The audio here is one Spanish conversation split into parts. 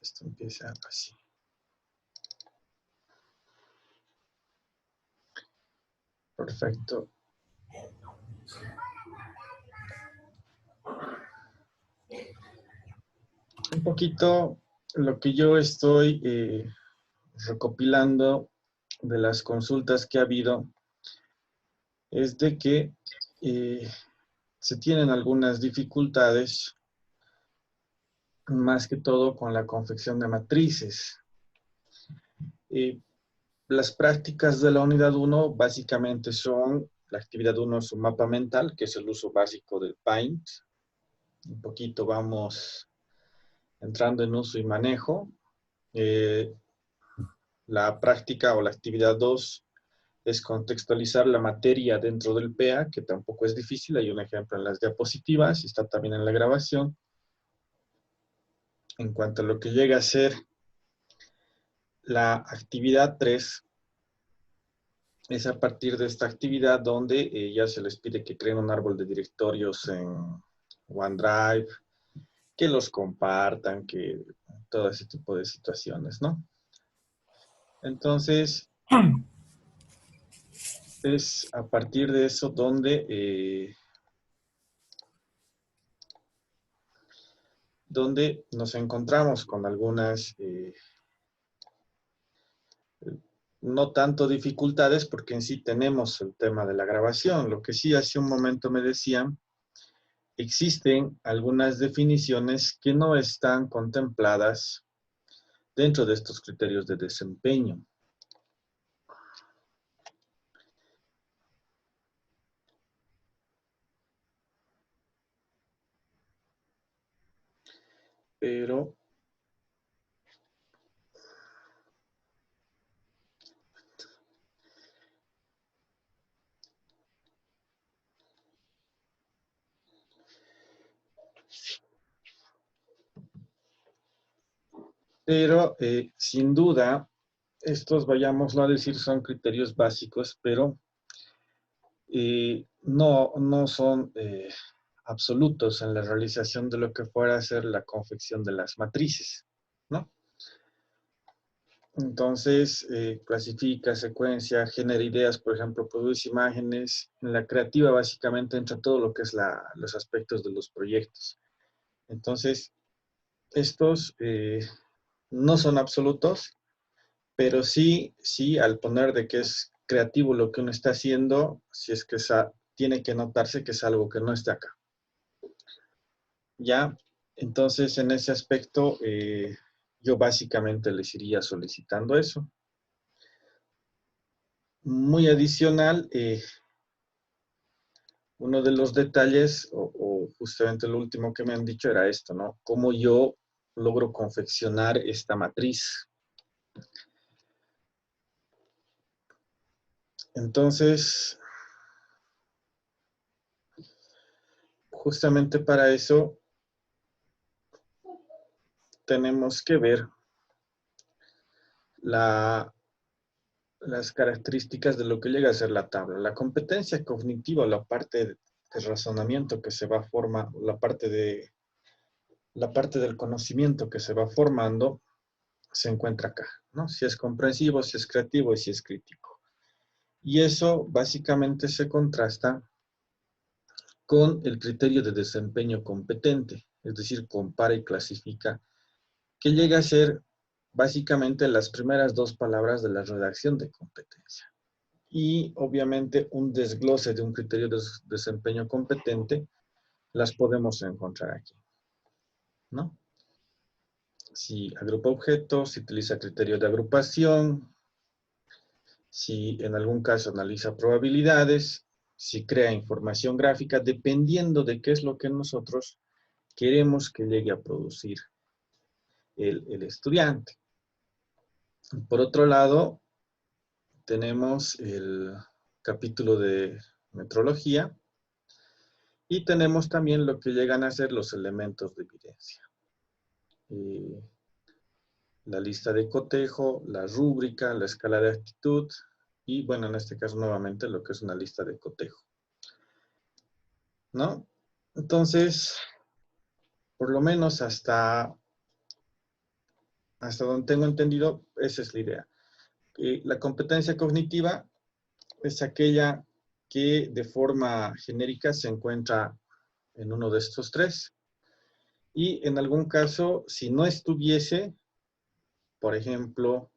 Esto empieza así. Perfecto. Un poquito lo que yo estoy recopilando de las consultas que ha habido es de que se tienen algunas dificultades, más que todo con la confección de matrices. Las prácticas de la unidad 1 básicamente son, la actividad 1 es un mapa mental, que es el uso básico del Paint. Un poquito vamos entrando en uso y manejo. La práctica o la actividad 2 es contextualizar la materia dentro del PEA, que tampoco es difícil. Hay un ejemplo en las diapositivas y está también en la grabación. En cuanto a lo que llega a ser la actividad 3, es a partir de esta actividad donde ya se les pide que creen un árbol de directorios en OneDrive, que los compartan, que todo ese tipo de situaciones, ¿no? Entonces, es a partir de eso donde nos encontramos con algunas, no tanto dificultades, porque en sí tenemos el tema de la grabación. Lo que sí hace un momento me decían, existen algunas definiciones que no están contempladas dentro de estos criterios de desempeño. Pero sin duda, estos, vayámoslo a decir, son criterios básicos, pero no son absolutos en la realización de lo que fuera a ser la confección de las matrices, ¿no? Entonces, clasifica, secuencia, genera ideas, por ejemplo, produce imágenes. En la creativa, básicamente, entra todo lo que es los aspectos de los proyectos. Entonces, estos no son absolutos, pero sí, al poner de que es creativo lo que uno está haciendo, si es que tiene que notarse que es algo que no está acá. ¿Ya? Entonces, en ese aspecto, yo básicamente les iría solicitando eso. Muy adicional, uno de los detalles, o justamente lo último que me han dicho era esto, ¿no? Cómo yo logro confeccionar esta matriz. Entonces, justamente para eso tenemos que ver las características de lo que llega a ser la tabla. La competencia cognitiva, la parte de razonamiento que se va a formar, la parte del conocimiento que se va formando, se encuentra acá, ¿no? Si es comprensivo, si es creativo y si es crítico. Y eso básicamente se contrasta con el criterio de desempeño competente, es decir, compara y clasifica, que llega a ser básicamente las primeras dos palabras de la redacción de competencia. Y obviamente un desglose de un criterio de desempeño competente las podemos encontrar aquí, ¿no? Si agrupa objetos, si utiliza criterio de agrupación, si en algún caso analiza probabilidades, si crea información gráfica, dependiendo de qué es lo que nosotros queremos que llegue a producir el estudiante. Por otro lado, tenemos el capítulo de metrología y tenemos también lo que llegan a ser los elementos de evidencia. La lista de cotejo, la rúbrica, la escala de actitud y, bueno, en este caso nuevamente lo que es una lista de cotejo, ¿no? Entonces, por lo menos hasta donde tengo entendido, esa es la idea. La competencia cognitiva es aquella que de forma genérica se encuentra en uno de estos tres. Y en algún caso, si no estuviese, por ejemplo,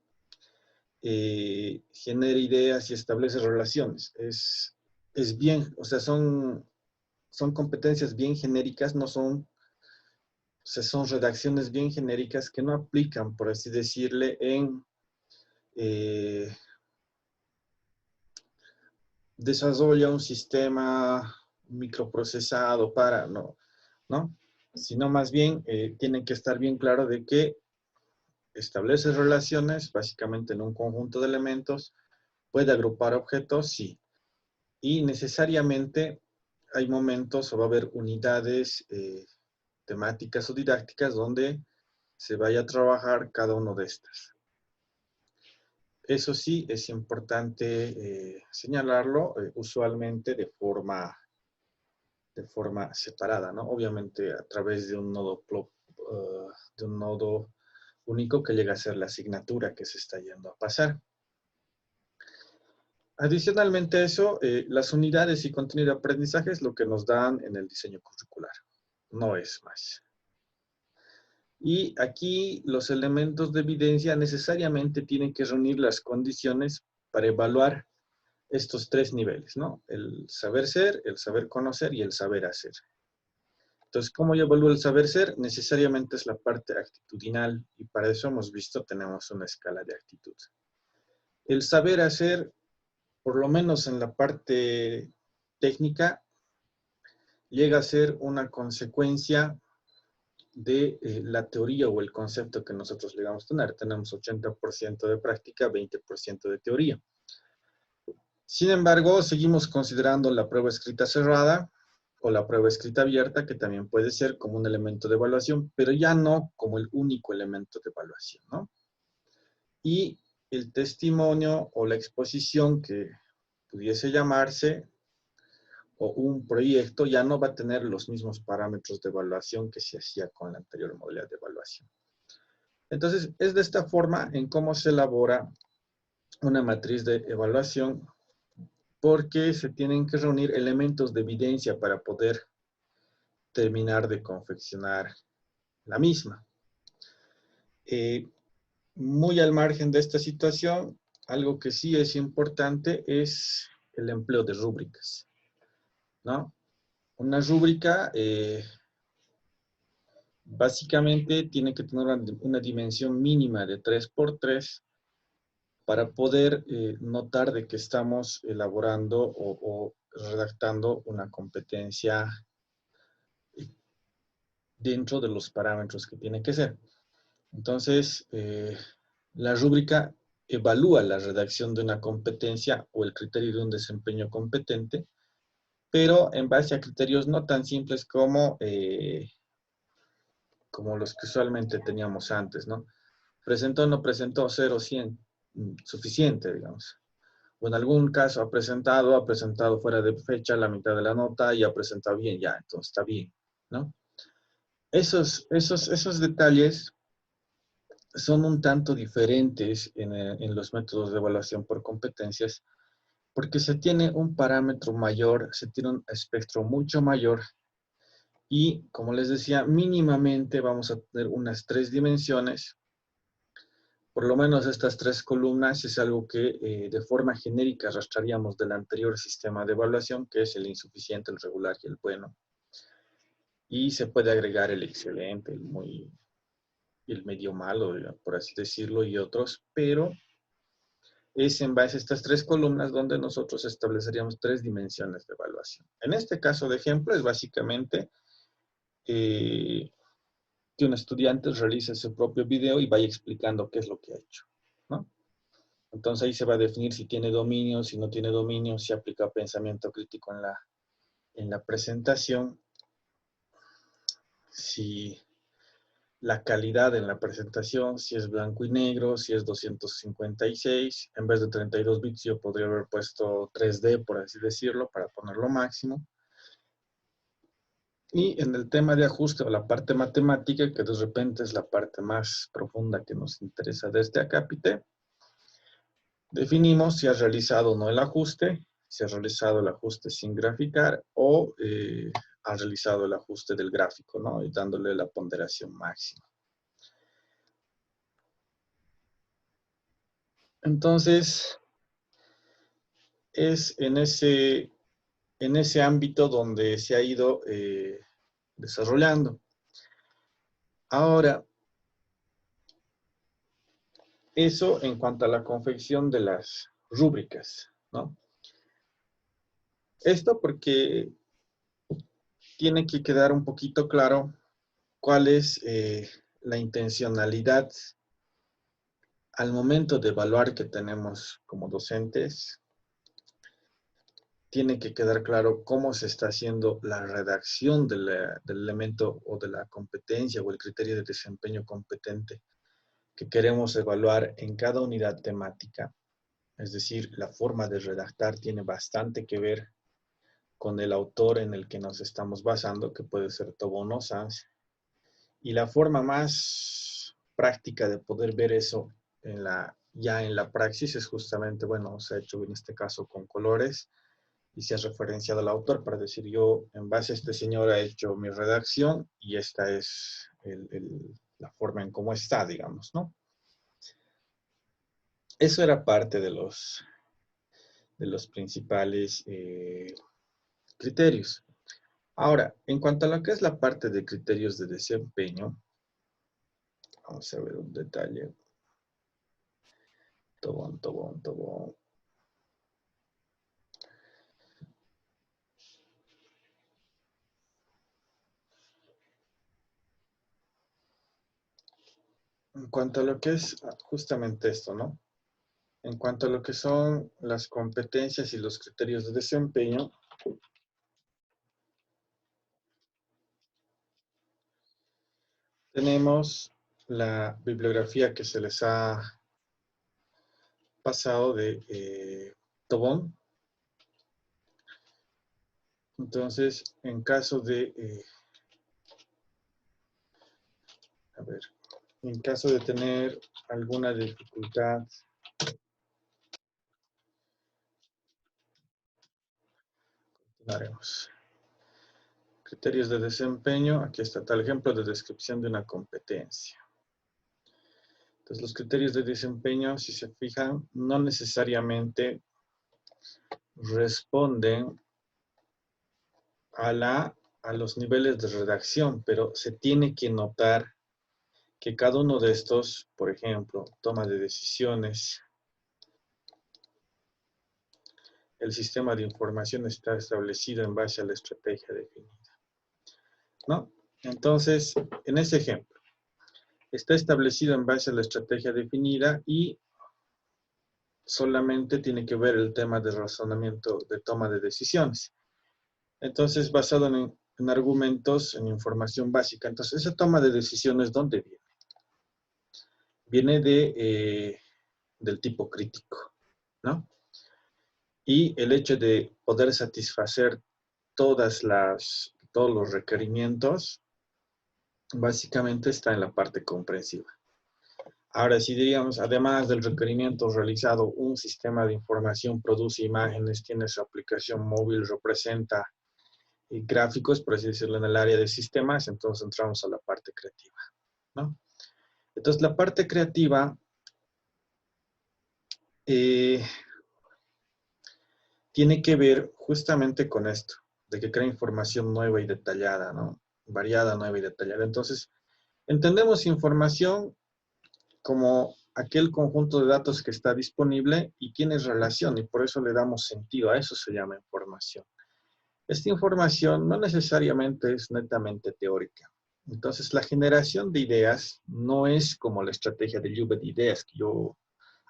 genera ideas y establece relaciones. Es bien, o sea, son competencias bien genéricas, no son, o sea, son redacciones bien genéricas que no aplican, por así decirle, en desarrolla un sistema microprocesado para, ¿no? Sino más bien tienen que estar bien claro de que establece relaciones, básicamente en un conjunto de elementos, puede agrupar objetos, sí. Y necesariamente hay momentos o va a haber unidades temáticas o didácticas donde se vaya a trabajar cada uno de estas. Eso sí, es importante señalarlo usualmente de forma separada, ¿no? Obviamente a través de un nodo único que llega a ser la asignatura que se está yendo a pasar. Adicionalmente a eso, las unidades y contenido de aprendizaje es lo que nos dan en el diseño curricular, no es más. Y aquí los elementos de evidencia necesariamente tienen que reunir las condiciones para evaluar estos tres niveles, ¿no? El saber ser, el saber conocer y el saber hacer. Entonces, ¿cómo yo evalúo el saber ser? Necesariamente es la parte actitudinal y para eso hemos visto, tenemos una escala de actitud. El saber hacer, por lo menos en la parte técnica, llega a ser una consecuencia de la teoría o el concepto que nosotros llegamos a tener. Tenemos 80% de práctica, 20% de teoría. Sin embargo, seguimos considerando la prueba escrita cerrada o la prueba escrita abierta, que también puede ser como un elemento de evaluación, pero ya no como el único elemento de evaluación, ¿no? Y el testimonio o la exposición que pudiese llamarse, o un proyecto, ya no va a tener los mismos parámetros de evaluación que se hacía con la anterior modalidad de evaluación. Entonces, es de esta forma en cómo se elabora una matriz de evaluación, porque se tienen que reunir elementos de evidencia para poder terminar de confeccionar la misma. Muy al margen de esta situación, algo que sí es importante es el empleo de rúbricas, ¿no? Una rúbrica básicamente tiene que tener una dimensión mínima de 3×3 para poder notar de que estamos elaborando o redactando una competencia dentro de los parámetros que tiene que ser. Entonces, la rúbrica evalúa la redacción de una competencia o el criterio de un desempeño competente, pero en base a criterios no tan simples como los que usualmente teníamos antes, ¿no? Presentó, no presentó, 0, 100, suficiente, digamos. O en algún caso ha presentado fuera de fecha la mitad de la nota y ha presentado bien, ya, entonces está bien, ¿no? Esos detalles son un tanto diferentes en los métodos de evaluación por competencias, porque se tiene un parámetro mayor, se tiene un espectro mucho mayor y, como les decía, mínimamente vamos a tener unas 3 dimensiones. Por lo menos estas 3 columnas es algo que de forma genérica arrastraríamos del anterior sistema de evaluación, que es el insuficiente, el regular y el bueno. Y se puede agregar el excelente, el medio malo, por así decirlo, y otros, pero es en base a estas 3 columnas donde nosotros estableceríamos 3 dimensiones de evaluación. En este caso de ejemplo es básicamente que un estudiante realice su propio video y vaya explicando qué es lo que ha hecho, ¿no? Entonces ahí se va a definir si tiene dominio, si no tiene dominio, si aplica pensamiento crítico en la presentación, si la calidad en la presentación, si es blanco y negro, si es 256, en vez de 32 bits yo podría haber puesto 3D, por así decirlo, para ponerlo máximo. Y en el tema de ajuste o la parte matemática, que de repente es la parte más profunda que nos interesa de este acápite, definimos si ha realizado o no el ajuste, si ha realizado el ajuste sin graficar o ha realizado el ajuste del gráfico, ¿no? Y dándole la ponderación máxima. Entonces, es en ese ámbito donde se ha ido desarrollando. Ahora, eso en cuanto a la confección de las rúbricas, ¿no? Esto porque tiene que quedar un poquito claro cuál es la intencionalidad al momento de evaluar que tenemos como docentes. Tiene que quedar claro cómo se está haciendo la redacción del elemento o de la competencia o el criterio de desempeño competente que queremos evaluar en cada unidad temática. Es decir, la forma de redactar tiene bastante que ver con el autor en el que nos estamos basando, que puede ser Tobón o Sanz. Y la forma más práctica de poder ver eso ya en la praxis es justamente, bueno, se ha hecho en este caso con colores y se ha referenciado al autor para decir yo, en base a este señor, he hecho mi redacción y esta es la forma en cómo está, digamos, ¿no? Eso era parte de los principales criterios. Ahora, en cuanto a lo que es la parte de criterios de desempeño, vamos a ver un detalle. Tobón. En cuanto a lo que es justamente esto, ¿no? En cuanto a lo que son las competencias y los criterios de desempeño, tenemos la bibliografía que se les ha pasado de Tobón. Entonces, en caso de, en caso de tener alguna dificultad, continuaremos. Criterios de desempeño, aquí está tal ejemplo de descripción de una competencia. Entonces, los criterios de desempeño, si se fijan, no necesariamente responden a los niveles de redacción, pero se tiene que notar que cada uno de estos, por ejemplo, toma de decisiones, el sistema de información está establecido en base a la estrategia definida, ¿no? Entonces, en ese ejemplo, está establecido en base a la estrategia definida y solamente tiene que ver el tema de razonamiento de toma de decisiones. Entonces, basado en argumentos, en información básica. Entonces, esa toma de decisiones, ¿dónde viene? Viene del tipo crítico, ¿no? Y el hecho de poder satisfacer todos los requerimientos, básicamente está en la parte comprensiva. Ahora, si diríamos, además del requerimiento realizado, un sistema de información produce imágenes, tiene su aplicación móvil, representa gráficos, por así decirlo, en el área de sistemas, entonces entramos a la parte creativa, ¿no? Entonces, la parte creativa tiene que ver justamente con esto, de que crea información nueva y detallada, ¿no? Variada, nueva y detallada. Entonces, entendemos información como aquel conjunto de datos que está disponible y tiene relación, y por eso le damos sentido, a eso se llama información. Esta información no necesariamente es netamente teórica. Entonces, la generación de ideas no es como la estrategia de lluvia de ideas, que yo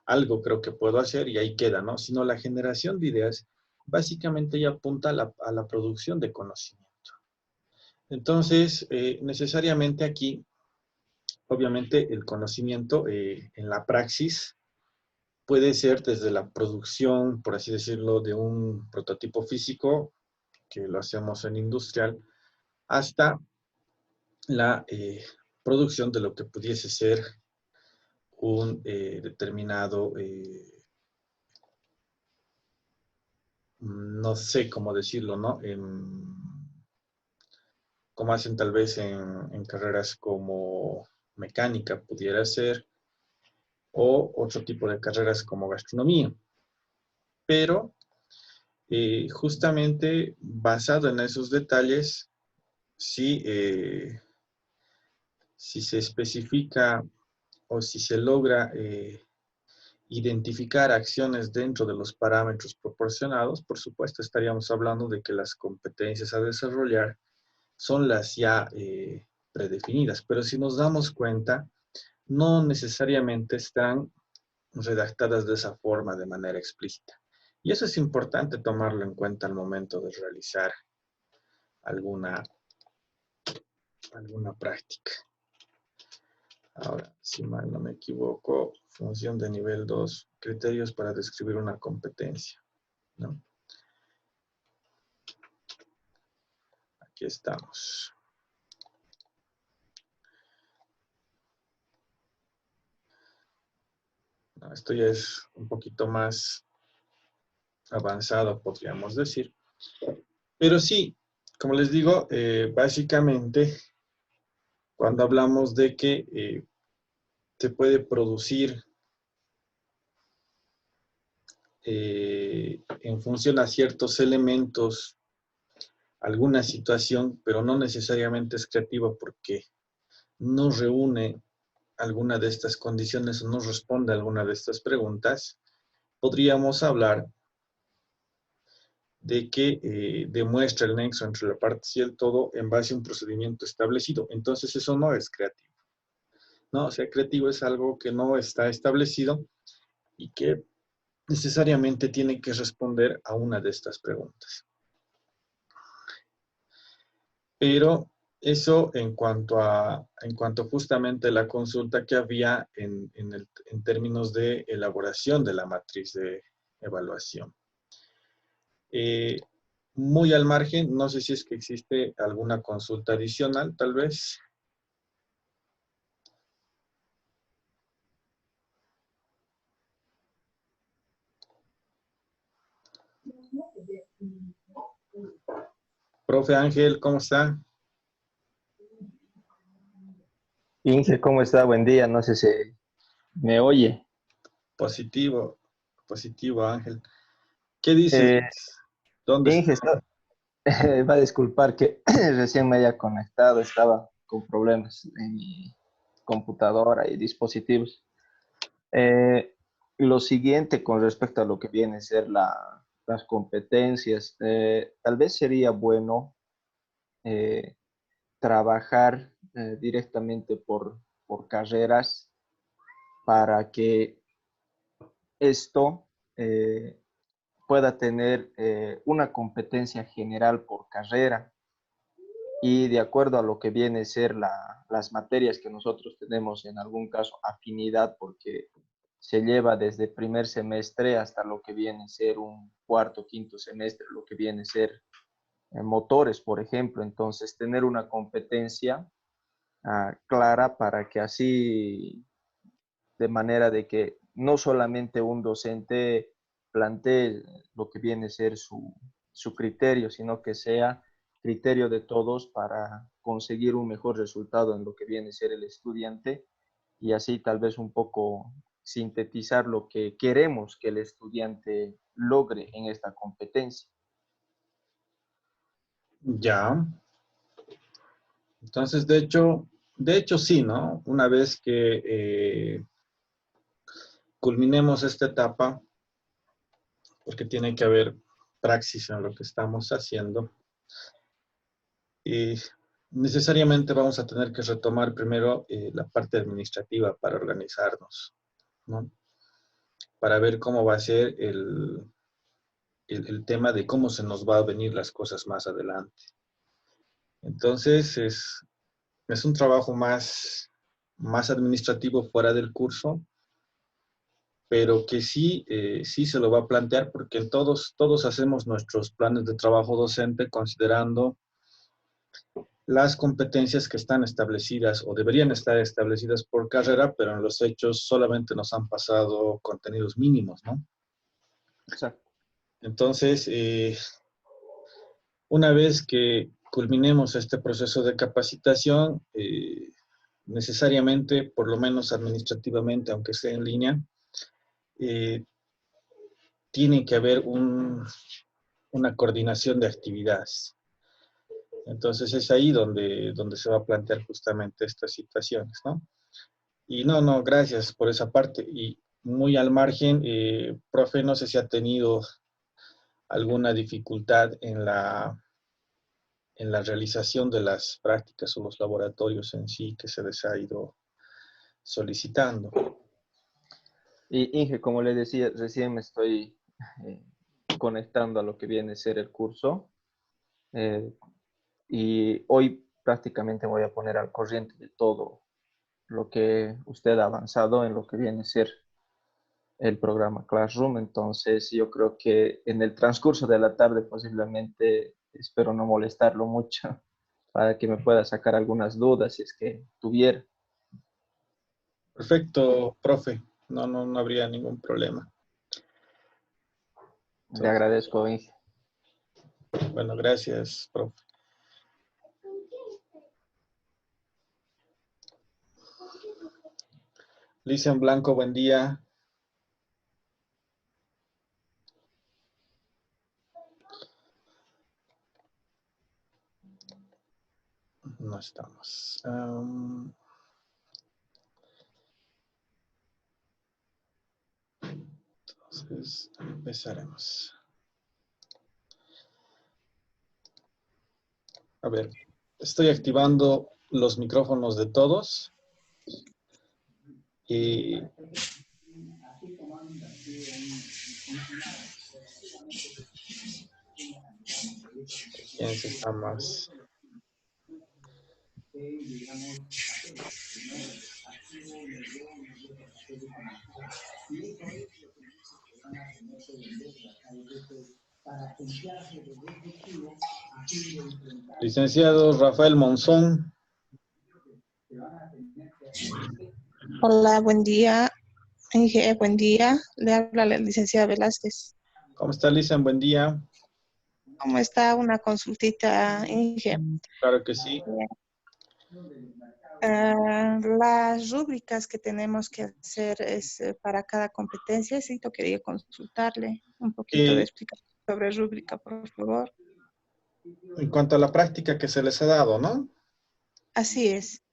algo creo que puedo hacer y ahí queda, ¿no? Sino la generación de ideas básicamente ya apunta a la producción de conocimiento. Entonces, necesariamente aquí, obviamente, el conocimiento en la praxis puede ser desde la producción, por así decirlo, de un prototipo físico, que lo hacemos en industrial, hasta la producción de lo que pudiese ser un determinado, no sé cómo decirlo, ¿no? Como hacen tal vez en carreras como mecánica, pudiera ser, o otro tipo de carreras como gastronomía. Pero justamente basado en esos detalles, si, si se especifica o si se logra identificar acciones dentro de los parámetros proporcionados, por supuesto estaríamos hablando de que las competencias a desarrollar son las ya predefinidas, pero si nos damos cuenta, no necesariamente están redactadas de esa forma de manera explícita. Y eso es importante tomarlo en cuenta al momento de realizar alguna práctica. Ahora, si mal no me equivoco, función de nivel 2, criterios para describir una competencia, ¿no? Aquí estamos. No, esto ya es un poquito más avanzado, podríamos decir. Pero sí, como les digo, básicamente, cuando hablamos de que se puede producir en función a ciertos elementos alguna situación, pero no necesariamente es creativa porque no reúne alguna de estas condiciones o no responde a alguna de estas preguntas, podríamos hablar de que demuestra el nexo entre la parte y el todo en base a un procedimiento establecido. Entonces eso no es creativo, ¿no? O sea, creativo es algo que no está establecido y que necesariamente tiene que responder a una de estas preguntas. Pero eso en cuanto justamente a la consulta que había en términos de elaboración de la matriz de evaluación. Muy al margen, no sé si es que existe alguna consulta adicional, tal vez. Profe Ángel, ¿cómo está? Inge, ¿cómo está? Buen día. No sé si me oye. Positivo, positivo Ángel. ¿Qué dices? Eh, ¿Dónde está? Inge, va a disculpar que recién me haya conectado. Estaba con problemas en mi computadora y dispositivos. Eh, lo siguiente con respecto a lo que viene a ser las competencias, tal vez sería bueno eh, trabajar directamente por carreras para que esto pueda tener una competencia general por carrera y de acuerdo a lo que viene a ser las materias que nosotros tenemos, en algún caso afinidad, porque se lleva desde primer semestre hasta lo que viene a ser un cuarto, quinto semestre, lo que viene a ser motores, por ejemplo. Entonces, tener una competencia clara para que así, de manera de que no solamente un docente plantee lo que viene a ser su criterio, sino que sea criterio de todos para conseguir un mejor resultado en lo que viene a ser el estudiante y así tal vez un poco sintetizar lo que queremos que el estudiante logre en esta competencia. Ya. Entonces, de hecho sí, ¿no? Una vez que culminemos esta etapa, porque tiene que haber praxis en lo que estamos haciendo, y necesariamente vamos a tener que retomar primero la parte administrativa para organizarnos, ¿no? Para ver cómo va a ser el tema de cómo se nos va a venir las cosas más adelante. Entonces, es un trabajo más administrativo fuera del curso, pero que sí, sí se lo va a plantear porque todos hacemos nuestros planes de trabajo docente considerando las competencias que están establecidas o deberían estar establecidas por carrera, pero en los hechos solamente nos han pasado contenidos mínimos, ¿no? Exacto. Entonces, una vez que culminemos este proceso de capacitación, necesariamente, por lo menos administrativamente, aunque sea en línea, tiene que haber una coordinación de actividades. Entonces es ahí donde se va a plantear justamente estas situaciones, ¿no? Y no, gracias por esa parte. Y muy al margen, profe, no sé si ha tenido alguna dificultad en la realización de las prácticas o los laboratorios en sí que se les ha ido solicitando. Y Inge, como le decía, recién me estoy eh, conectando a lo que viene a ser el curso. eh, y hoy prácticamente voy a poner al corriente de todo lo que usted ha avanzado en lo que viene a ser el programa Classroom. Entonces, yo creo que en el transcurso de la tarde posiblemente, espero no molestarlo mucho, para que me pueda sacar algunas dudas si es que tuviera. Perfecto, profe. No habría ningún problema. Le Entonces, agradezco, Inge. bueno, gracias, profe. Lisa en Blanco, buen día. No estamos. Entonces, empezaremos. A ver, estoy activando los micrófonos de todos. Y quién se está más. Licenciado Rafael Monzón. Hola, buen día. Inge, buen día. Le habla la licenciada Velázquez. ¿Cómo está, Lisa? Buen día. ¿Cómo está? Una consultita, Inge. Claro que sí. Las rúbricas que tenemos que hacer es para cada competencia. Sí, yo quería consultarle un poquito de explicación sobre rúbrica, por favor. En cuanto a la práctica que se les ha dado, ¿no? Así es.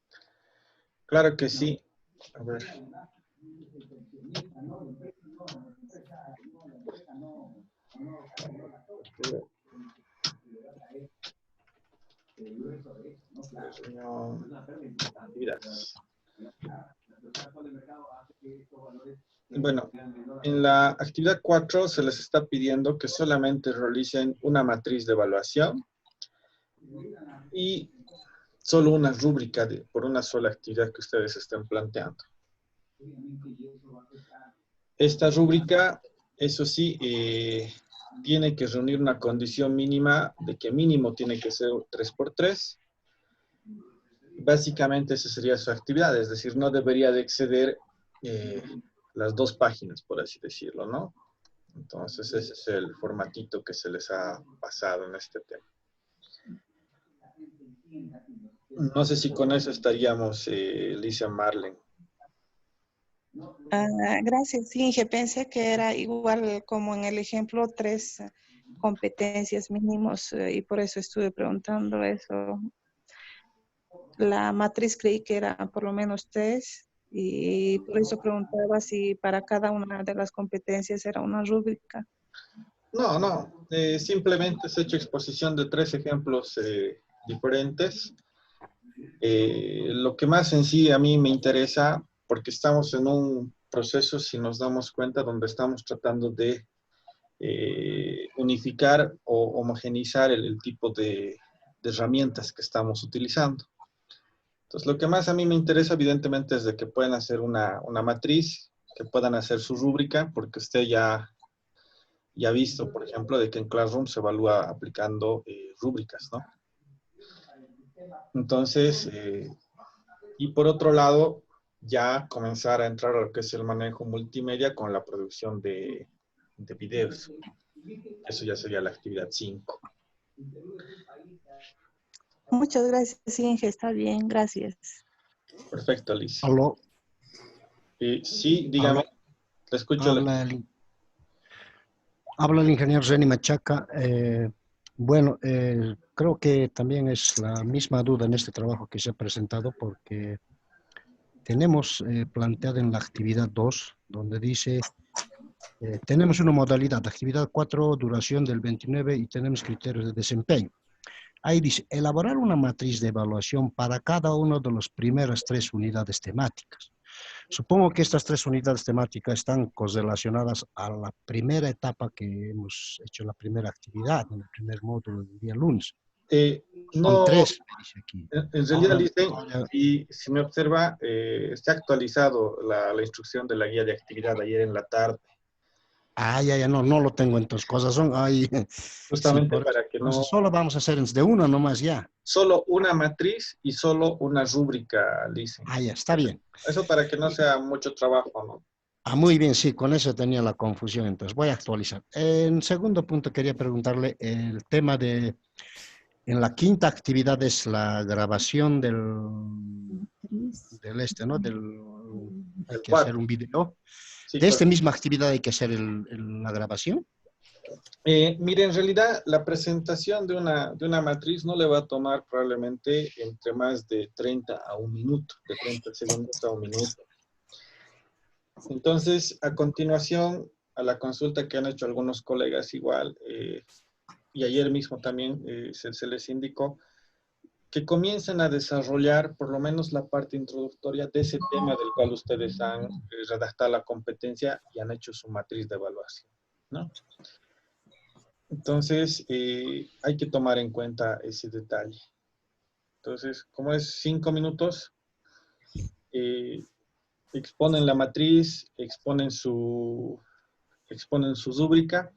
Claro que sí. A ver. Bueno, en la actividad 4 se les está pidiendo que solamente realicen una matriz de evaluación y solo una rúbrica por una sola actividad que ustedes estén planteando. Esta rúbrica, eso sí, tiene que reunir una condición mínima de que mínimo tiene que ser 3×3. Básicamente esa sería su actividad, es decir, no debería de exceder las 2 páginas, por así decirlo, ¿no? Entonces ese es el formatito que se les ha pasado en este tema. No sé si con eso estaríamos, Licia Marlen. Gracias, Inge. Pensé que era igual como en el ejemplo 3 competencias mínimos y por eso estuve preguntando eso. La matriz creí que era por lo menos 3 y por eso preguntaba si para cada una de las competencias era una rúbrica. No, simplemente se ha hecho exposición de 3 ejemplos diferentes. Lo que más en sí a mí me interesa, porque estamos en un proceso, si nos damos cuenta, donde estamos tratando de unificar o homogeneizar el tipo de herramientas que estamos utilizando. Entonces, lo que más a mí me interesa, evidentemente, es de que puedan hacer una matriz, que puedan hacer su rúbrica, porque usted ya ha visto, por ejemplo, de que en Classroom se evalúa aplicando rúbricas, ¿no? Entonces, y por otro lado, ya comenzar a entrar a lo que es el manejo multimedia con la producción de videos. Eso ya sería la actividad 5. Muchas gracias, Inge. Está bien, gracias. Perfecto, Alicia. Aló, Sí, dígame, aló, te escucho. habla el ingeniero Zeni Machaca. Bueno, creo que también es la misma duda en este trabajo que se ha presentado porque tenemos planteado en la actividad 2, donde dice, tenemos una modalidad, actividad 4, duración del 29 y tenemos criterios de desempeño. Ahí dice, elaborar una matriz de evaluación para cada una de las primeras 3 unidades temáticas. Supongo que estas 3 unidades temáticas están correlacionadas a la primera etapa que hemos hecho, la primera actividad, en el primer módulo del día lunes. Son No, 3, me dice aquí. en realidad, Licen, y si me observa, se ha actualizado la instrucción de la guía de actividad ayer en la tarde. Ya, no lo tengo, entonces cosas son ahí. Justamente Sí, para que no... Solo vamos a hacer de una nomás ya. Solo una matriz y solo una rúbrica, Licen. Ya, está bien. Eso para que no sea mucho trabajo, ¿no? Muy bien, sí, con eso tenía la confusión, entonces voy a actualizar. En segundo punto quería preguntarle el tema de, en la quinta actividad es la grabación del ¿no? Hay que hacer un video. Sí, De esta misma actividad hay que hacer la grabación. Mire, en realidad la presentación de una matriz no le va a tomar probablemente entre más de 30 a 1 minuto, de 30 segundos a 1 minuto. Entonces, a continuación, a la consulta que han hecho algunos colegas igual, y ayer mismo también se les indicó, que comiencen a desarrollar por lo menos la parte introductoria de ese tema del cual ustedes han redactado la competencia y han hecho su matriz de evaluación, ¿no? Entonces, hay que tomar en cuenta ese detalle. Entonces, como es 5 minutos, exponen la matriz, exponen su rúbrica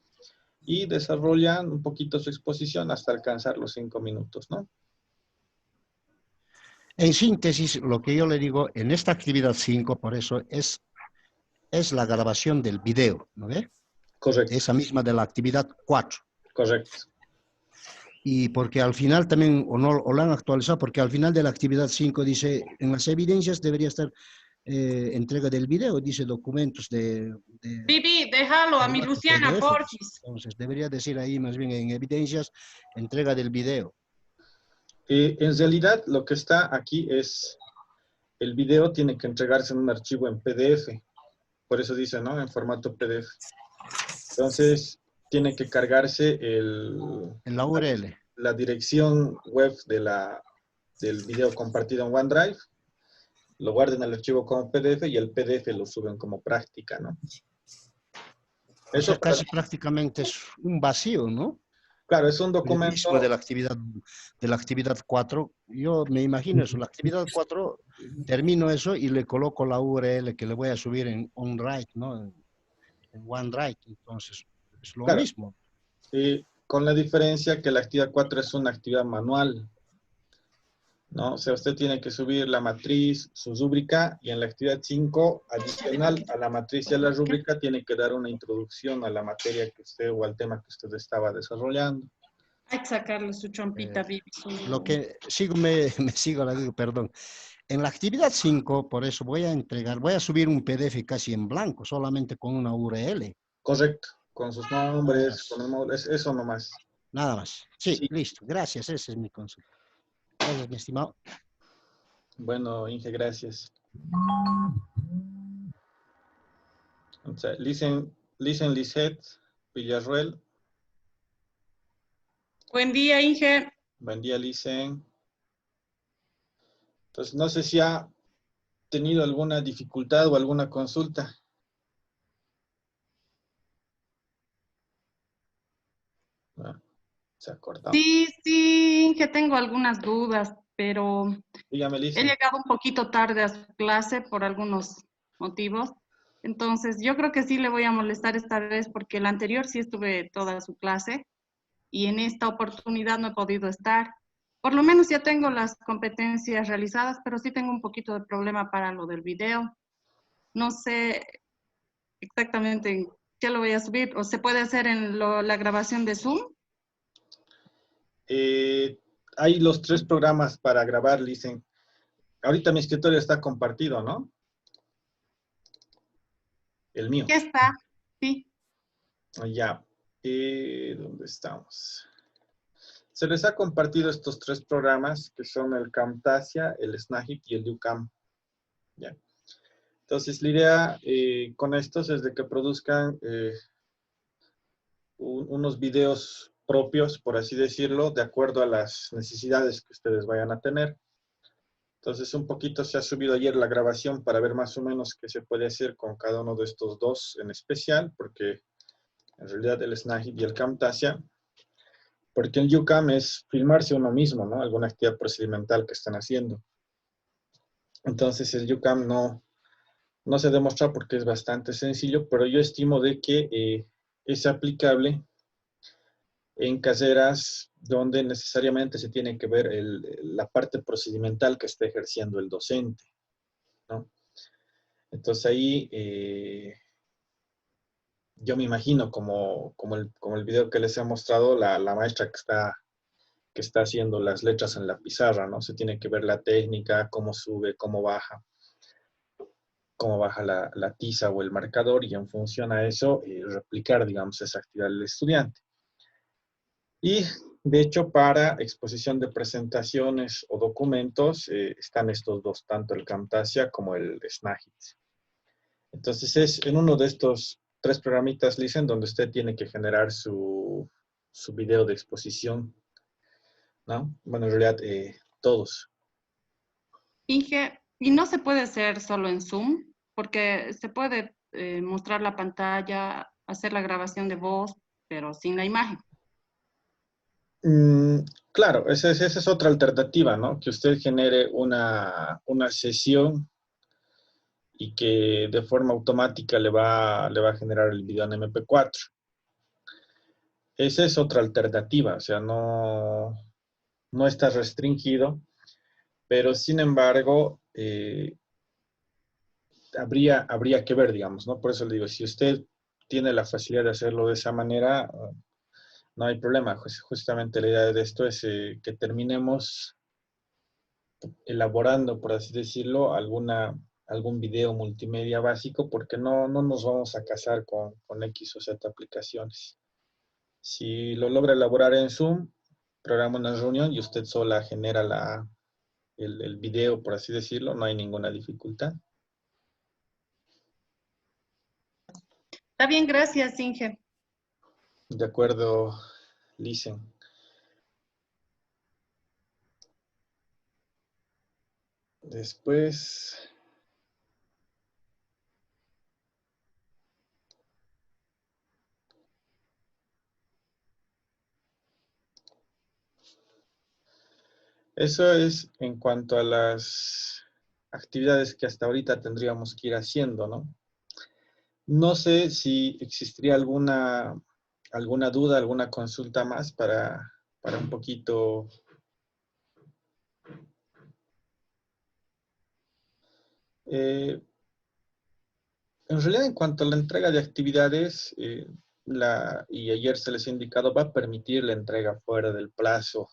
y desarrollan un poquito su exposición hasta alcanzar los 5 minutos, ¿no? En síntesis, lo que yo le digo, en esta actividad 5, por eso, es la grabación del video, ¿no ve? Correcto. Esa misma de la actividad 4. Correcto. Y porque al final también, o lo han actualizado, porque al final de la actividad 5 dice, en las evidencias debería estar entrega del video, dice documentos de Vivi, déjalo a mi Luciana, PDF. porfis. Entonces, debería decir ahí más bien en evidencias, entrega del video. En realidad, lo que está aquí es, el video tiene que entregarse en un archivo en PDF. Por eso dice, ¿no? En formato PDF. Entonces, tiene que cargarse en la URL. La dirección web del video compartido en OneDrive. Lo guardan el archivo como PDF y el PDF lo suben como práctica, ¿no? Eso casi prácticamente es un vacío, ¿no? Claro, es un documento de la actividad 4. Yo me imagino eso, la actividad 4, termino eso y le coloco la URL que le voy a subir en OneDrive, ¿no? En OneDrive, entonces es lo mismo. Con la diferencia que la actividad 4 es una actividad manual, ¿no? O sea, usted tiene que subir la matriz, su rúbrica, y en la actividad 5, adicional a la matriz y a la rúbrica, tiene que dar una introducción a la materia que usted o al tema que usted estaba desarrollando. Hay que sacarle su chompita, Vivi. Lo que me sigo, la digo, perdón. En la actividad 5, por eso voy a subir un PDF casi en blanco, solamente con una URL. Correcto, con sus nombres, con el módulo, eso nomás. Nada más. Sí, listo. Gracias, ese es mi consulta. Gracias, mi estimado. Bueno, Inge, gracias. O sea, Lisette Villarruel. Buen día, Inge. Buen día, Licen. Entonces, no sé si ha tenido alguna dificultad o alguna consulta. Se ha cortado. Sí, Inge, tengo algunas dudas, pero dígame, Licen. He llegado un poquito tarde a su clase por algunos motivos. Entonces, yo creo que sí le voy a molestar esta vez porque la anterior sí estuve toda su clase y en esta oportunidad no he podido estar. Por lo menos ya tengo las competencias realizadas, pero sí tengo un poquito de problema para lo del video. No sé exactamente en qué lo voy a subir. ¿O se puede hacer en la grabación de Zoom? Hay los 3 programas para grabar, dicen. Ahorita mi escritorio está compartido, ¿no? El mío. ¿Qué está? Sí. Ya. ¿Dónde estamos? Se les ha compartido estos 3 programas que son el Camtasia, el Snagit y el YouCam. ¿Ya? Entonces, la idea con estos es de que produzcan unos videos propios, por así decirlo, de acuerdo a las necesidades que ustedes vayan a tener. Entonces, un poquito se ha subido ayer la grabación para ver más o menos qué se puede hacer con cada uno de estos 2 en especial, porque en realidad el Snagit y el Camtasia, porque el YouCam es filmarse uno mismo, ¿no? Alguna actividad procedimental que están haciendo. Entonces, el YouCam no se demuestra porque es bastante sencillo, pero yo estimo de que es aplicable en carreras donde necesariamente se tiene que ver la parte procedimental que está ejerciendo el docente, ¿no? Entonces ahí yo me imagino como el video que les he mostrado, la maestra que está haciendo las letras en la pizarra, ¿no? Se tiene que ver la técnica, cómo sube, cómo baja la tiza o el marcador y en función a eso replicar, digamos, esa actividad del estudiante. Y de hecho para exposición de presentaciones o documentos están estos 2, tanto el Camtasia como el Snagit. Entonces es en uno de estos 3 programitas, Listen, donde usted tiene que generar su video de exposición, ¿no? Bueno, en realidad todos. Inge, y no se puede hacer solo en Zoom, porque se puede mostrar la pantalla, hacer la grabación de voz, pero sin la imagen. Claro, esa es otra alternativa, ¿no? Que usted genere una sesión y que de forma automática le va a generar el video en MP4. Esa es otra alternativa, o sea, no está restringido, pero sin embargo, habría que ver, digamos, ¿no? Por eso le digo, si usted tiene la facilidad de hacerlo de esa manera, no hay problema. Justamente la idea de esto es que terminemos elaborando, por así decirlo, algún video multimedia básico, porque no nos vamos a casar con X o Z aplicaciones. Si lo logra elaborar en Zoom, programa una reunión y usted sola genera el video, por así decirlo, no hay ninguna dificultad. Está bien, gracias, Inge. De acuerdo, Lisen. Después, eso es en cuanto a las actividades que hasta ahorita tendríamos que ir haciendo, ¿no? No sé si existiría alguna duda, alguna consulta más para un poquito. En realidad, en cuanto a la entrega de actividades, y ayer se les ha indicado, va a permitir la entrega fuera del plazo.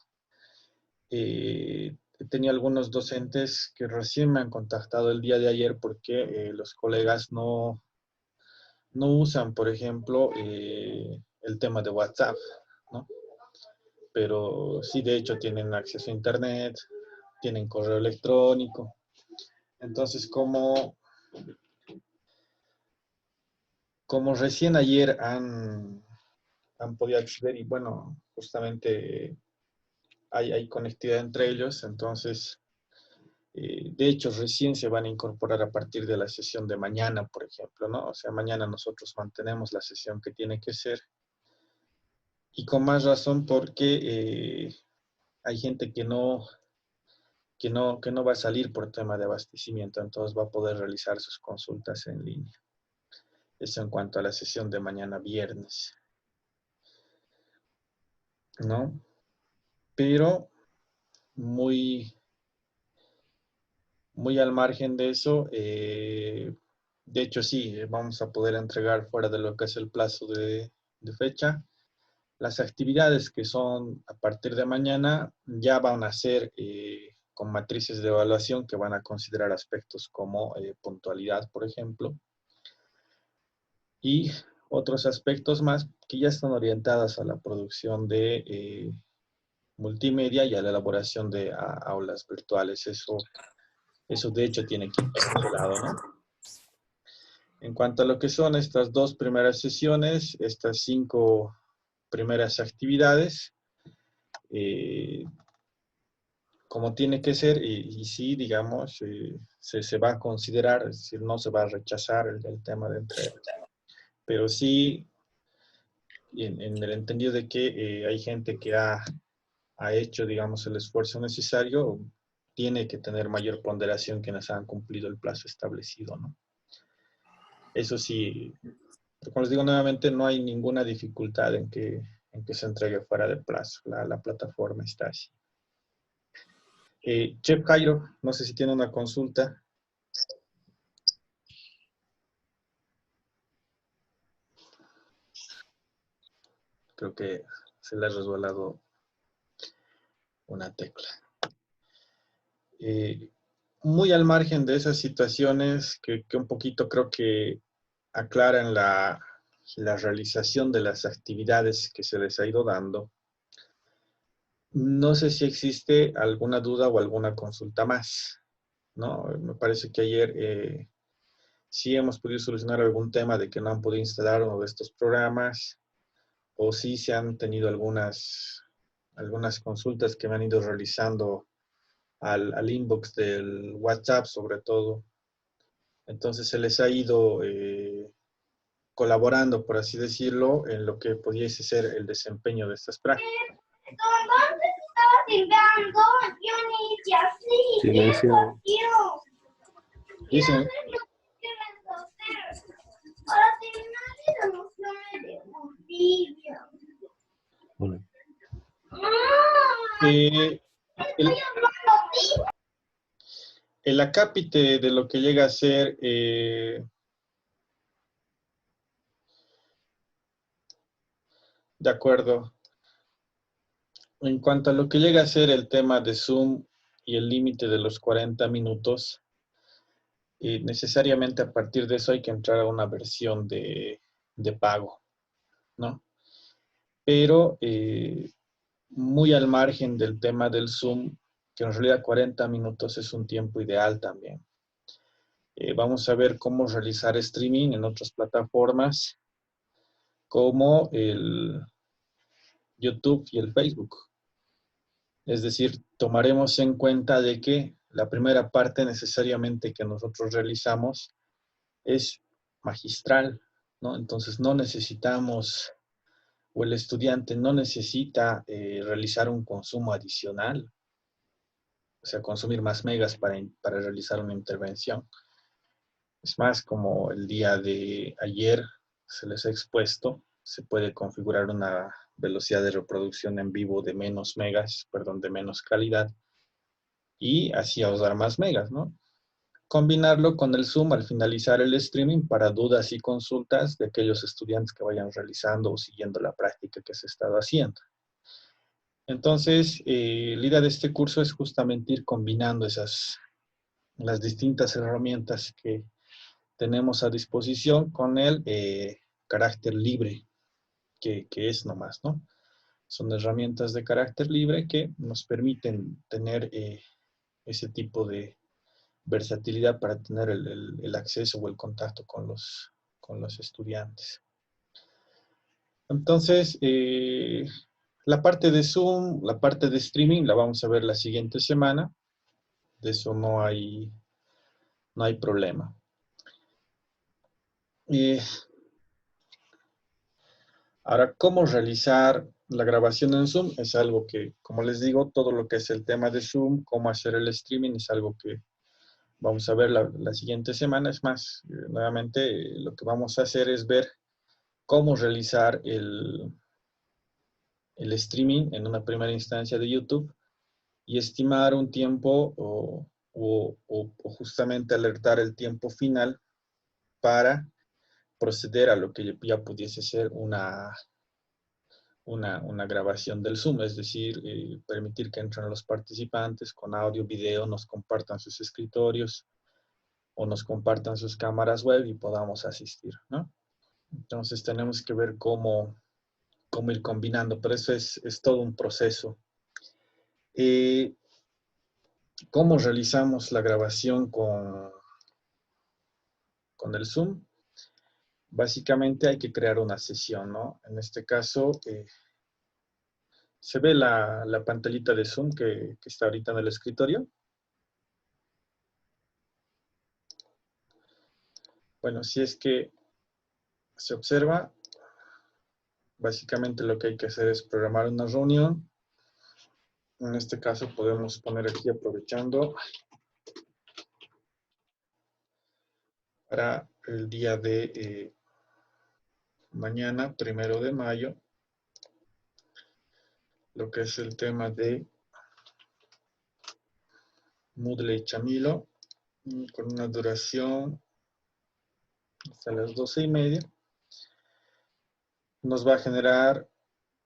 He tenido algunos docentes que recién me han contactado el día de ayer porque los colegas no usan, por ejemplo, el tema de WhatsApp, ¿no? Pero sí, de hecho, tienen acceso a Internet, tienen correo electrónico. Entonces, como recién ayer han podido acceder y bueno, justamente hay conectividad entre ellos, entonces, de hecho, recién se van a incorporar a partir de la sesión de mañana, por ejemplo, ¿no? O sea, mañana nosotros mantenemos la sesión que tiene que ser. Y con más razón porque hay gente que no va a salir por tema de abastecimiento, entonces va a poder realizar sus consultas en línea. Eso en cuanto a la sesión de mañana viernes, ¿no? Pero muy, muy al margen de eso. De hecho, sí, vamos a poder entregar fuera de lo que es el plazo de fecha. Las actividades que son a partir de mañana ya van a ser con matrices de evaluación que van a considerar aspectos como puntualidad, por ejemplo, y otros aspectos más que ya están orientadas a la producción de multimedia y a la elaboración de aulas virtuales. Eso de hecho tiene que ir por ese lado, ¿no? En cuanto a lo que son estas 2 primeras sesiones, estas 5 primeras actividades, como tiene que ser, y sí, digamos, se va a considerar, es decir, no se va a rechazar el tema de entrega, pero sí en el entendido de que hay gente que ha hecho, digamos, el esfuerzo necesario, tiene que tener mayor ponderación quienes han cumplido el plazo establecido, ¿no? Eso sí, como les digo nuevamente, no hay ninguna dificultad en que se entregue fuera de plazo. La plataforma está así. Chef Jairo, no sé si tiene una consulta. Creo que se le ha resbalado una tecla. Muy al margen de esas situaciones que un poquito creo que aclaran la realización de las actividades que se les ha ido dando, no sé si existe alguna duda o alguna consulta más, ¿no? Me parece que ayer sí hemos podido solucionar algún tema de que no han podido instalar uno de estos programas, o sí se han tenido algunas consultas que me han ido realizando al inbox del WhatsApp sobre todo. Entonces se les ha ido colaborando, por así decirlo, en lo que pudiese ser el desempeño de estas prácticas. Silencio. Dicen, Hola. el acápite de lo que llega a ser de acuerdo. En cuanto a lo que llega a ser el tema de Zoom y el límite de los 40 minutos, necesariamente a partir de eso hay que entrar a una versión de pago, ¿no? Pero muy al margen del tema del Zoom, que en realidad 40 minutos es un tiempo ideal también. Vamos a ver cómo realizar streaming en otras plataformas como el YouTube y el Facebook. Es decir, tomaremos en cuenta de que la primera parte necesariamente que nosotros realizamos es magistral, ¿no? Entonces no necesitamos, o el estudiante no necesita realizar un consumo adicional, o sea, consumir más megas para realizar una intervención. Es más, como el día de ayer se les ha expuesto, se puede configurar una velocidad de reproducción en vivo de menos megas, perdón, de menos calidad, y así ahorrar más megas, ¿no? Combinarlo con el Zoom al finalizar el streaming para dudas y consultas de aquellos estudiantes que vayan realizando o siguiendo la práctica que se ha estado haciendo. Entonces, la idea de este curso es justamente ir combinando las distintas herramientas que tenemos a disposición con el carácter libre, que es nomás, ¿no? Son herramientas de carácter libre que nos permiten tener ese tipo de versatilidad para tener el acceso o el contacto con los estudiantes. Entonces, la parte de Zoom, la parte de streaming, la vamos a ver la siguiente semana. De eso no hay problema. Ahora, ¿cómo realizar la grabación en Zoom? Es algo que, como les digo, todo lo que es el tema de Zoom, cómo hacer el streaming, es algo que vamos a ver la siguiente semana. Es más, nuevamente, lo que vamos a hacer es ver cómo realizar el streaming en una primera instancia de YouTube y estimar un tiempo o justamente alertar el tiempo final para proceder a lo que ya pudiese ser una grabación del Zoom, es decir, permitir que entren los participantes con audio, video, nos compartan sus escritorios o nos compartan sus cámaras web y podamos asistir, ¿no? Entonces tenemos que ver cómo ir combinando, pero eso es todo un proceso. ¿Cómo realizamos la grabación con el Zoom? Básicamente hay que crear una sesión, ¿no? En este caso, ¿se ve la pantallita de Zoom que está ahorita en el escritorio? Bueno, si es que se observa, básicamente lo que hay que hacer es programar una reunión. En este caso podemos poner aquí aprovechando para el día de mañana, 1 de mayo, lo que es el tema de Moodle y Chamilo, con una duración hasta las 12:30. Nos va a generar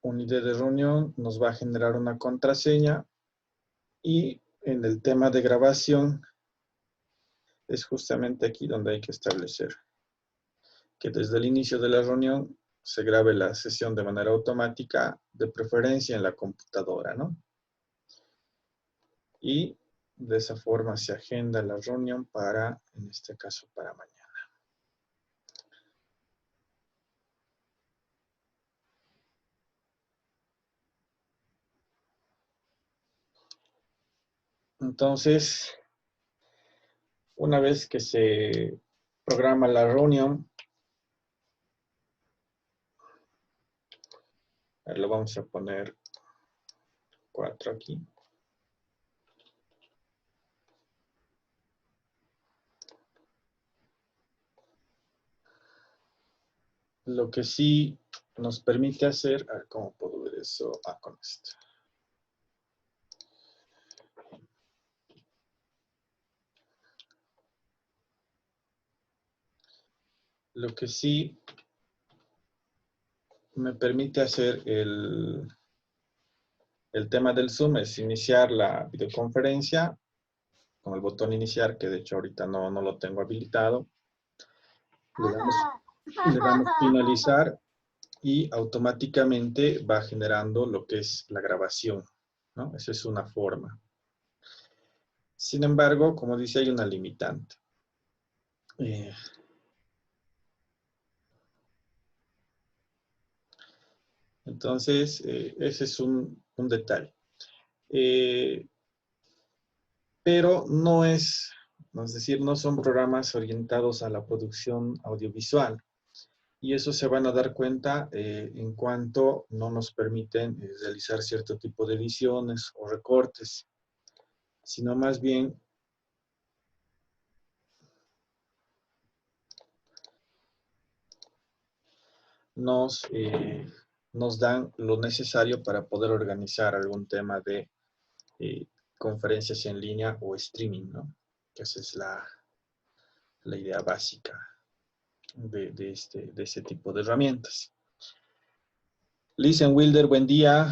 una idea de reunión, nos va a generar una contraseña y en el tema de grabación es justamente aquí donde hay que establecer que desde el inicio de la reunión se grabe la sesión de manera automática, de preferencia en la computadora, ¿no? Y de esa forma se agenda la reunión para, en este caso, para mañana. Entonces, una vez que se programa la reunión, lo vamos a poner 4 aquí. Lo que sí nos permite hacer, a ver cómo puedo ver eso, con esto. Lo que sí me permite hacer el tema del Zoom es iniciar la videoconferencia con el botón iniciar, que de hecho ahorita no lo tengo habilitado. Le damos finalizar y automáticamente va generando lo que es la grabación, ¿no? Esa es una forma. Sin embargo, como dice, hay una limitante. Entonces, ese es un detalle. Pero no es decir, no son programas orientados a la producción audiovisual. Y eso se van a dar cuenta en cuanto no nos permiten realizar cierto tipo de ediciones o recortes, sino más bien nos dan lo necesario para poder organizar algún tema de conferencias en línea o streaming, ¿no? Que esa es la idea básica de ese tipo de herramientas. Listen Wilder, buen día.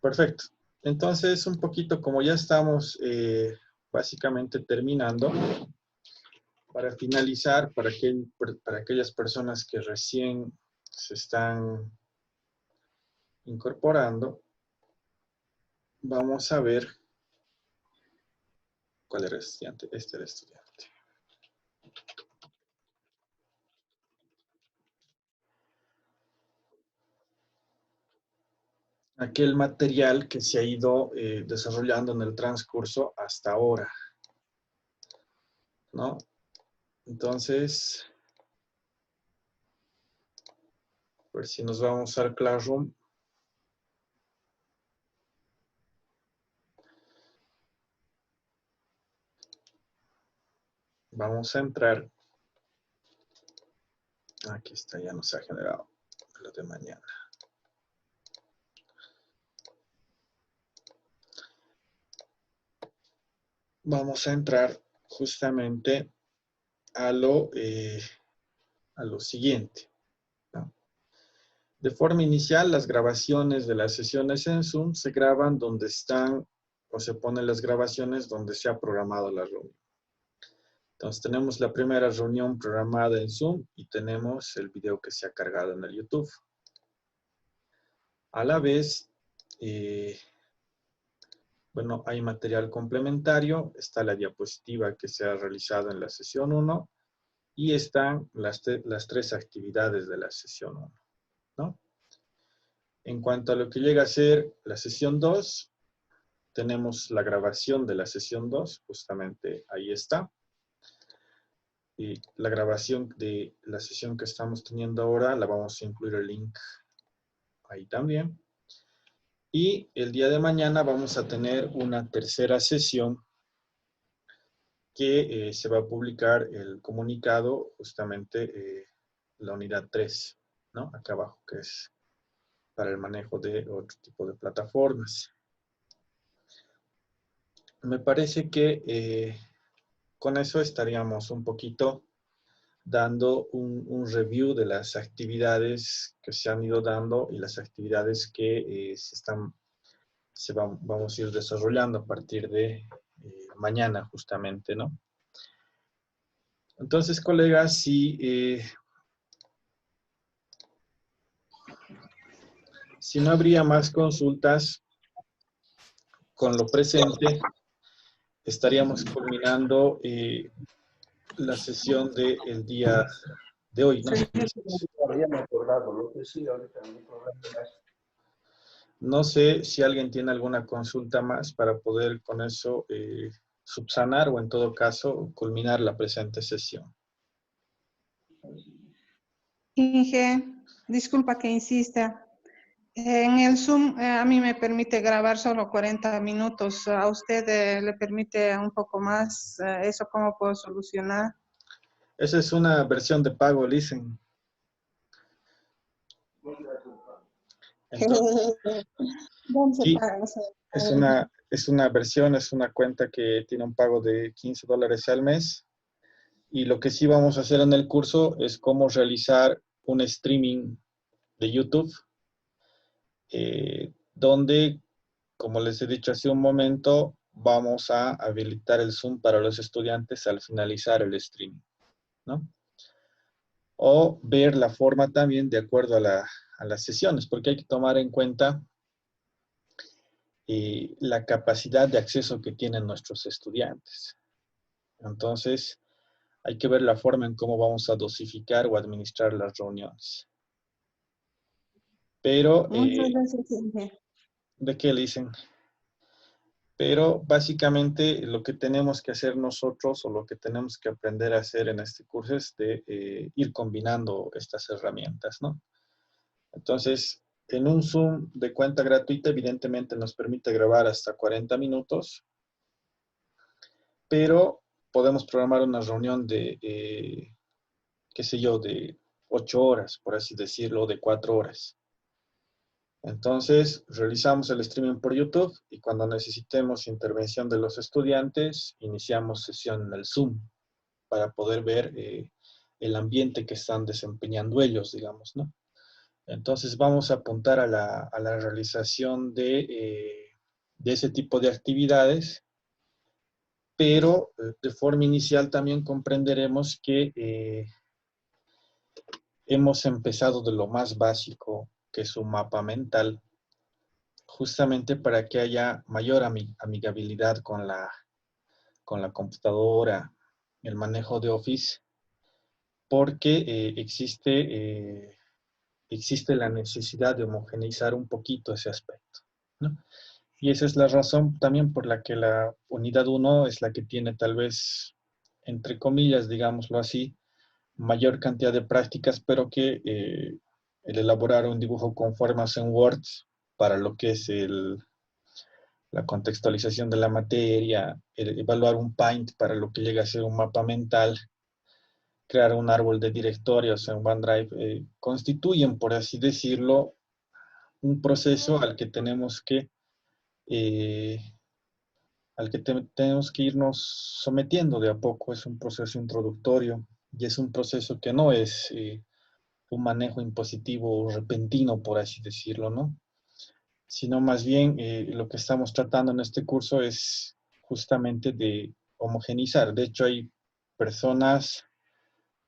Perfecto. Entonces, un poquito como ya estamos básicamente terminando, para finalizar, para aquellas personas que recién se están incorporando, vamos a ver cuál era el estudiante. Este era el estudiante. Aquel material que se ha ido desarrollando en el transcurso hasta ahora, ¿no? Entonces, a ver si nos vamos al Classroom. vamos a entrar. Aquí está, ya nos ha generado lo de mañana. Vamos a entrar justamente a lo siguiente, ¿no? De forma inicial, las grabaciones de las sesiones en Zoom se graban donde están, o se ponen las grabaciones donde se ha programado la reunión. Entonces tenemos la primera reunión programada en Zoom y tenemos el video que se ha cargado en el YouTube. A la vez, bueno, hay material complementario, está la diapositiva que se ha realizado en la sesión 1 y están las tres actividades de la sesión 1, ¿no? En cuanto a lo que llega a ser la sesión 2, tenemos la grabación de la sesión 2, justamente ahí está. Y la grabación de la sesión que estamos teniendo ahora, la vamos a incluir el link ahí también. Y el día de mañana vamos a tener una tercera sesión que se va a publicar el comunicado, justamente la unidad 3, ¿no? Acá abajo, que es para el manejo de otro tipo de plataformas. Me parece que con eso estaríamos un poquito dando un review de las actividades que se han ido dando y las actividades que vamos a ir desarrollando a partir de mañana justamente, ¿no? Entonces, colegas, si no habría más consultas con lo presente, estaríamos culminando la sesión del día de hoy, ¿no? No sé si alguien tiene alguna consulta más para poder con eso subsanar o en todo caso culminar la presente sesión. Inge, disculpa que insista. En el Zoom a mí me permite grabar solo 40 minutos. ¿A usted le permite un poco más? ¿Eso cómo puedo solucionar? Esa es una versión de pago, Listen. Entonces, sí, es una versión, es una cuenta que tiene un pago de $15 al mes. Y lo que sí vamos a hacer en el curso es cómo realizar un streaming de YouTube, donde, como les he dicho hace un momento, vamos a habilitar el Zoom para los estudiantes al finalizar el streaming, ¿no? O ver la forma también de acuerdo a las sesiones, porque hay que tomar en cuenta la capacidad de acceso que tienen nuestros estudiantes. Entonces, hay que ver la forma en cómo vamos a dosificar o administrar las reuniones. Pero, Muchas gracias, Inge. ¿de qué le dicen? Pero básicamente lo que tenemos que hacer nosotros o lo que tenemos que aprender a hacer en este curso es de ir combinando estas herramientas, ¿no? Entonces, en un Zoom de cuenta gratuita, evidentemente nos permite grabar hasta 40 minutos, pero podemos programar una reunión de, qué sé yo, de 8 horas, por así decirlo, de 4 horas. Entonces, realizamos el streaming por YouTube y cuando necesitemos intervención de los estudiantes, iniciamos sesión en el Zoom para poder ver el ambiente que están desempeñando ellos, digamos, ¿no? Entonces, vamos a apuntar a la realización de ese tipo de actividades, pero de forma inicial también comprenderemos que hemos empezado de lo más básico, que es un mapa mental, justamente para que haya mayor amigabilidad con la computadora, el manejo de Office, porque existe la necesidad de homogeneizar un poquito ese aspecto, ¿no? Y esa es la razón también por la que la unidad 1 es la que tiene tal vez, entre comillas, digámoslo así, mayor cantidad de prácticas, pero que el elaborar un dibujo con formas en Word para lo que es la contextualización de la materia, evaluar un Paint para lo que llega a ser un mapa mental, crear un árbol de directorios en OneDrive, constituyen, por así decirlo, un proceso al que tenemos que, tenemos que irnos sometiendo de a poco. Es un proceso introductorio y es un proceso que no es un manejo impositivo o repentino, por así decirlo, ¿no? Sino más bien lo que estamos tratando en este curso es justamente de homogenizar. De hecho, hay personas,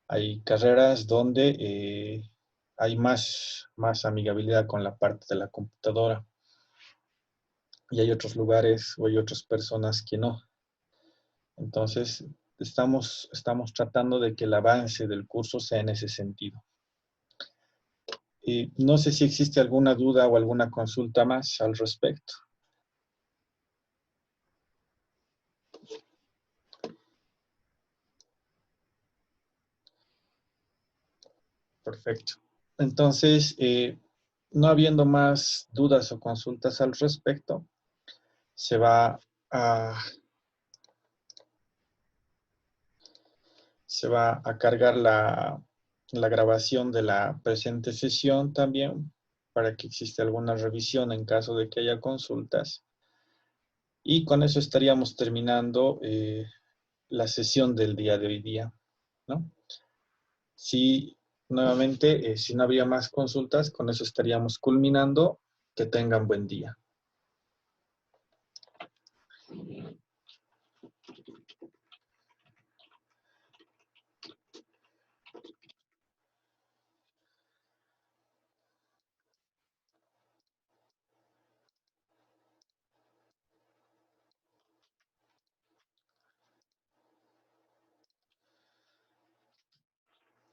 hay carreras donde hay más amigabilidad con la parte de la computadora y hay otros lugares o hay otras personas que no. Entonces, estamos tratando de que el avance del curso sea en ese sentido. No sé si existe alguna duda o alguna consulta más al respecto. Perfecto. Entonces, no habiendo más dudas o consultas al respecto, se va a cargar la grabación de la presente sesión también, para que exista alguna revisión en caso de que haya consultas. Y con eso estaríamos terminando la sesión del día de hoy día, ¿no? Si nuevamente, si no había más consultas, con eso estaríamos culminando. Que tengan buen día.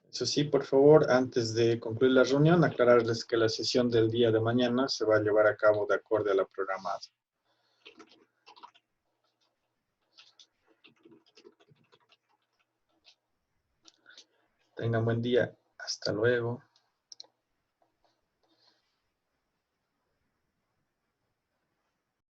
Eso sí, por favor, antes de concluir la reunión, aclararles que la sesión del día de mañana se va a llevar a cabo de acuerdo a la programada. Tengan buen día. Hasta luego.